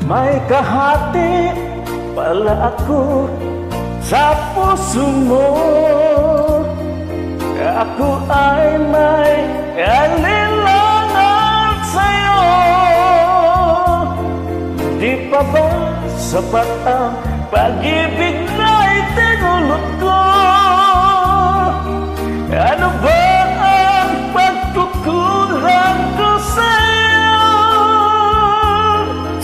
May kahati pala ako sa puso mo. Ako ay may kailangan sa'yo. Di pa ba sapat ang pag-ibig na itinulot ko? Ano ba ang pagkukulang ko sa'yo?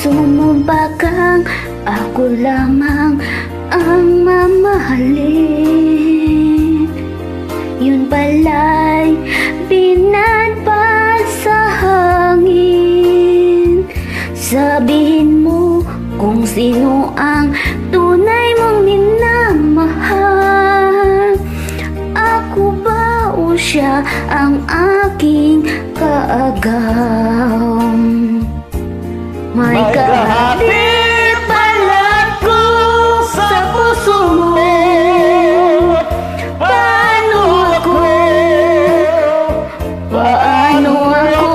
Sumubakang ako lamang ang mamahalin. Yun pala'y binadbad sa hangin. Sabihin mo kung sino ang tunay mong minamahal. Ako ba o siya ang aking kaagaw? May kahati pala ko sa puso mo. Paano ako? Paano ako?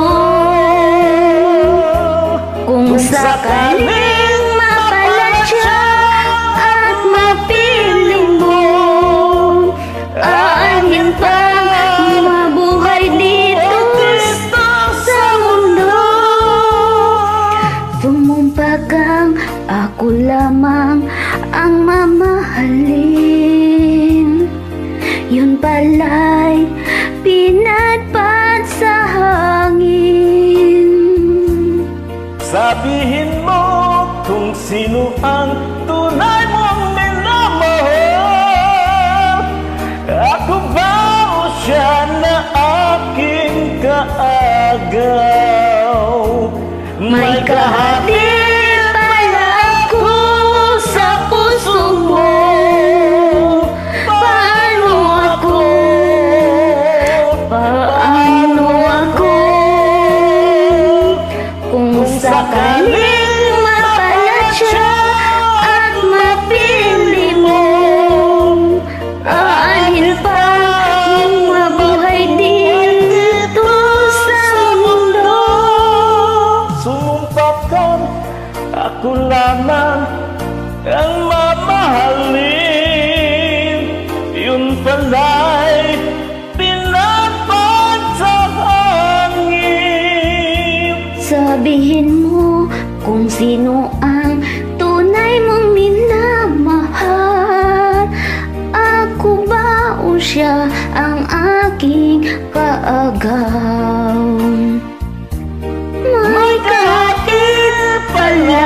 Kung sakaling mapalatya at mapiling mo, aanin pa mabuhay dito sa mundo. Sumumpagang ako lamang ang mamahalin. Yun pala'y pinadpad sa hangin. Sabihin mo kung sino ang tunay mong minamahal. Ako ba o siya na aking kaagaw? May kahati pala ako sa puso mo. Paano ako? Paano ako? Kung sakaling mapalatya at mapili mo, aanin pa mabuhay dito sa mundo. Sumumpakan ako lamang ang mamahalin. Yun pala'y pinapad sa hangin. Sabihin mo kung sino ang tunay mong minamahal. Ako ba o siya ang aking kaagaw? May kahati pala